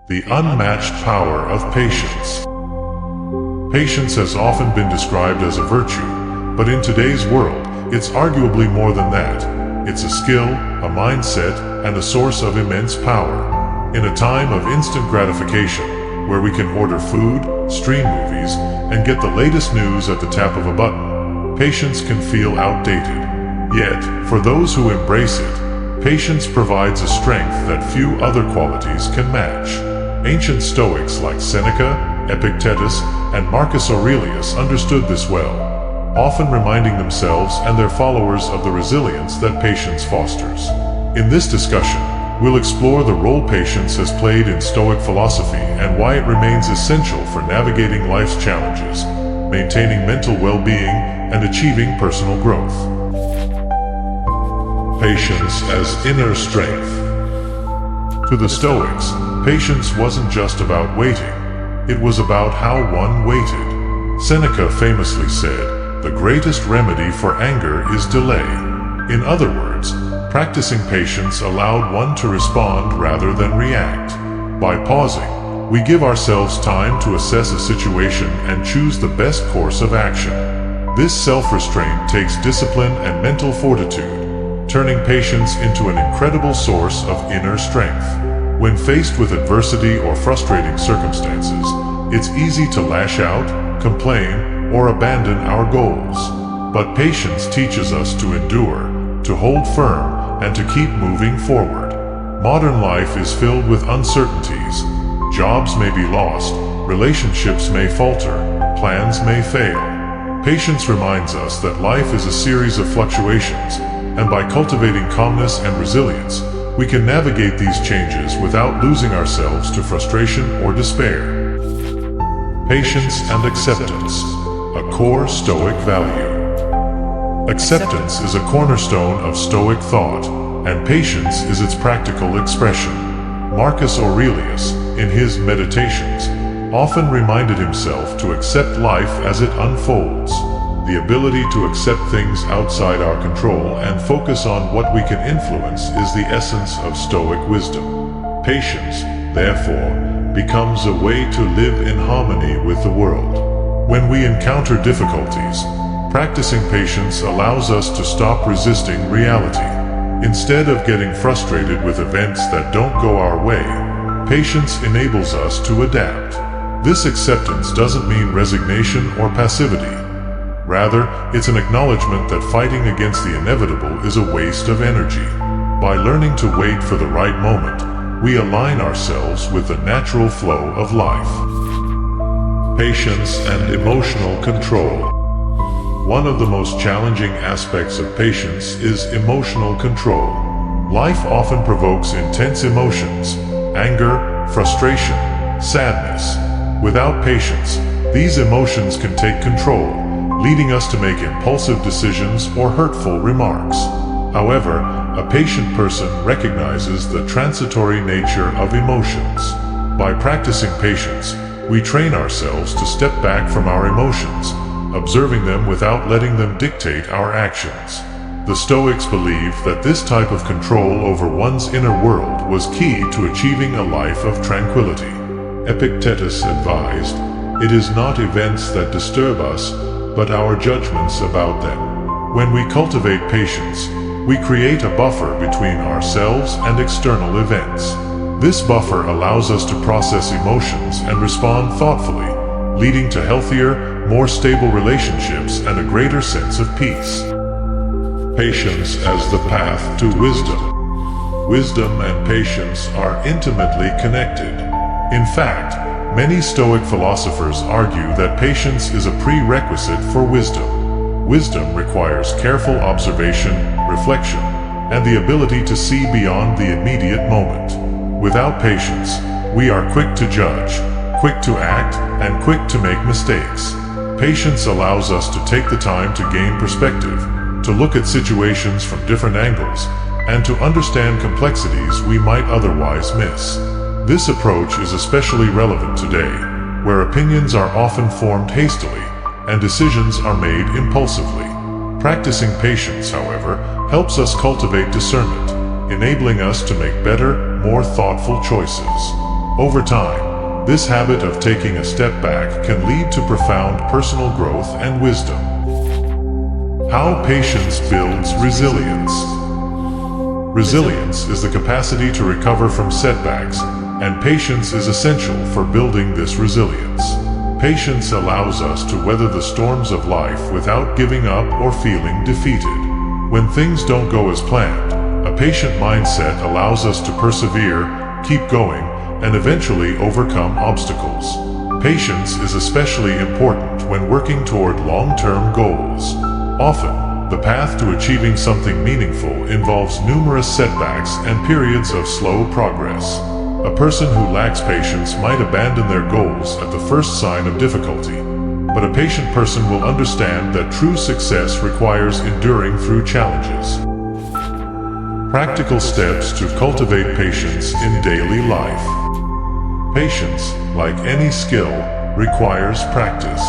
The unmatched power of patience. Patience has often been described as a virtue, but in today's world, it's arguably more than that. It's a skill, a mindset, and a source of immense power. In a time of instant gratification, where we can order food, stream movies, and get the latest news at the tap of a button, patience can feel outdated. Yet, for those who embrace it, patience provides a strength that few other qualities can match. Ancient Stoics like Seneca, Epictetus, and Marcus Aurelius understood this well, often reminding themselves and their followers of the resilience that patience fosters. In this discussion, we'll explore the role patience has played in Stoic philosophy and why it remains essential for navigating life's challenges, maintaining mental well-being, and achieving personal growth. Patience as inner strength. To the Stoics, patience wasn't just about waiting. It was about how one waited. Seneca famously said, "The greatest remedy for anger is delay." In other words, practicing patience allowed one to respond rather than react. By pausing, we give ourselves time to assess a situation and choose the best course of action. This self-restraint takes discipline and mental fortitude, turning patience into an incredible source of inner strength. When faced with adversity or frustrating circumstances, it's easy to lash out, complain, or abandon our goals. But patience teaches us to endure, to hold firm, and to keep moving forward. Modern life is filled with uncertainties. Jobs may be lost, relationships may falter, plans may fail. Patience reminds us that life is a series of fluctuations, and by cultivating calmness and resilience, we can navigate these changes without losing ourselves to frustration or despair. Patience and acceptance, a core Stoic value. Acceptance is a cornerstone of Stoic thought, and patience is its practical expression. Marcus Aurelius, in his Meditations, often reminded himself to accept life as it unfolds. The ability to accept things outside our control and focus on what we can influence is the essence of Stoic wisdom. Patience, therefore, becomes a way to live in harmony with the world. When we encounter difficulties, practicing patience allows us to stop resisting reality. Instead of getting frustrated with events that don't go our way, patience enables us to adapt. This acceptance doesn't mean resignation or passivity. Rather, it's an acknowledgement that fighting against the inevitable is a waste of energy. By learning to wait for the right moment, we align ourselves with the natural flow of life. Patience and emotional control. One of the most challenging aspects of patience is emotional control. Life often provokes intense emotions: anger, frustration, sadness. Without patience, these emotions can take control, leading us to make impulsive decisions or hurtful remarks. However, a patient person recognizes the transitory nature of emotions. By practicing patience, we train ourselves to step back from our emotions, observing them without letting them dictate our actions. The Stoics believed that this type of control over one's inner world was key to achieving a life of tranquility. Epictetus advised, "It is not events that disturb us, but our judgments about them." When we cultivate patience, we create a buffer between ourselves and external events. This buffer allows us to process emotions and respond thoughtfully, leading to healthier, more stable relationships and a greater sense of peace. Patience as the path to wisdom. Wisdom and patience are intimately connected. In fact, many Stoic philosophers argue that patience is a prerequisite for wisdom. Wisdom requires careful observation, reflection, and the ability to see beyond the immediate moment. Without patience, we are quick to judge, quick to act, and quick to make mistakes. Patience allows us to take the time to gain perspective, to look at situations from different angles, and to understand complexities we might otherwise miss. This approach is especially relevant today, where opinions are often formed hastily and decisions are made impulsively. Practicing patience, however, helps us cultivate discernment, enabling us to make better, more thoughtful choices. Over time, this habit of taking a step back can lead to profound personal growth and wisdom. How patience builds resilience. Resilience is the capacity to recover from setbacks, and patience is essential for building this resilience. Patience allows us to weather the storms of life without giving up or feeling defeated. When things don't go as planned, a patient mindset allows us to persevere, keep going, and eventually overcome obstacles. Patience is especially important when working toward long-term goals. Often, the path to achieving something meaningful involves numerous setbacks and periods of slow progress. A person who lacks patience might abandon their goals at the first sign of difficulty. But a patient person will understand that true success requires enduring through challenges. Practical steps to cultivate patience in daily life. Patience, like any skill, requires practice.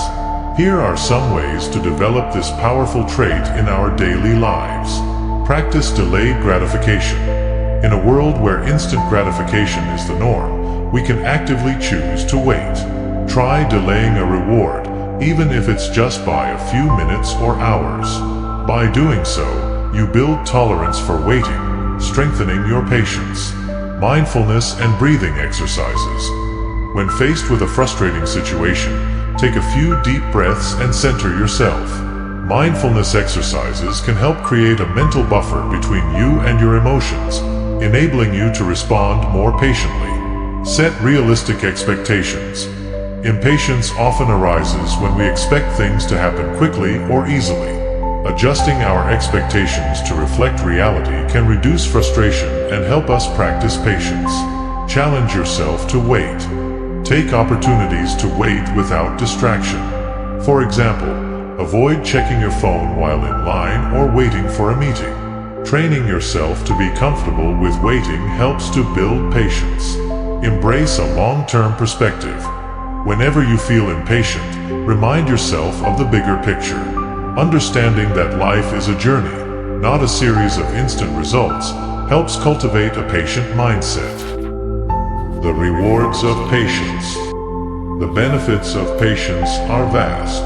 Here are some ways to develop this powerful trait in our daily lives. Practice delayed gratification. In a world where instant gratification is the norm, we can actively choose to wait. Try delaying a reward, even if it's just by a few minutes or hours. By doing so, you build tolerance for waiting, strengthening your patience. Mindfulness and breathing exercises. When faced with a frustrating situation, take a few deep breaths and center yourself. Mindfulness exercises can help create a mental buffer between you and your emotions, enabling you to respond more patiently. Set realistic expectations. Impatience often arises when we expect things to happen quickly or easily. Adjusting our expectations to reflect reality can reduce frustration and help us practice patience. Challenge yourself to wait. Take opportunities to wait without distraction. For example, avoid checking your phone while in line or waiting for a meeting. Training yourself to be comfortable with waiting helps to build patience. Embrace a long-term perspective. Whenever you feel impatient, remind yourself of the bigger picture. Understanding that life is a journey, not a series of instant results, helps cultivate a patient mindset. The rewards of patience. The benefits of patience are vast.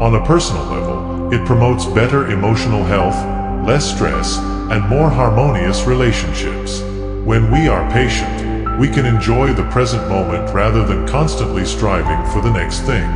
On a personal level, it promotes better emotional health, less stress, and more harmonious relationships. When we are patient, we can enjoy the present moment rather than constantly striving for the next thing.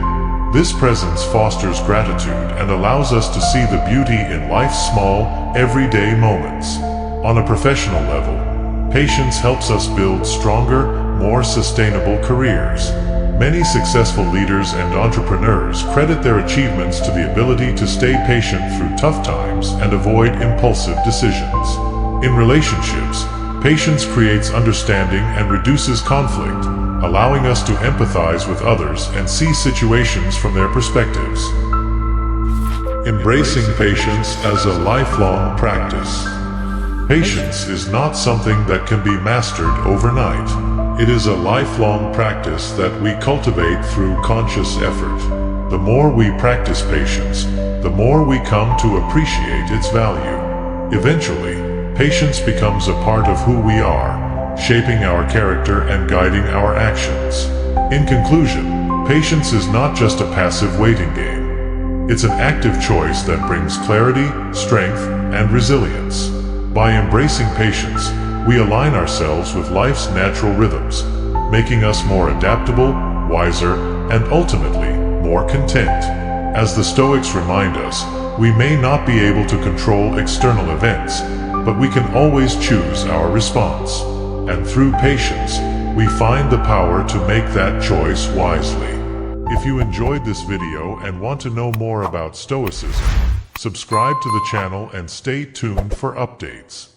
This presence fosters gratitude and allows us to see the beauty in life's small, everyday moments. On a professional level, patience helps us build stronger, more sustainable careers. Many successful leaders and entrepreneurs credit their achievements to the ability to stay patient through tough times and avoid impulsive decisions. In relationships, patience creates understanding and reduces conflict, allowing us to empathize with others and see situations from their perspectives. Embracing patience as a lifelong practice. Patience is not something that can be mastered overnight. It is a lifelong practice that we cultivate through conscious effort. The more we practice patience, the more we come to appreciate its value. Eventually, patience becomes a part of who we are, shaping our character and guiding our actions. In conclusion, patience is not just a passive waiting game. It's an active choice that brings clarity, strength, and resilience. By embracing patience, we align ourselves with life's natural rhythms, making us more adaptable, wiser, and ultimately, more content. As the Stoics remind us, we may not be able to control external events, but we can always choose our response. And through patience, we find the power to make that choice wisely. If you enjoyed this video and want to know more about Stoicism, subscribe to the channel and stay tuned for updates.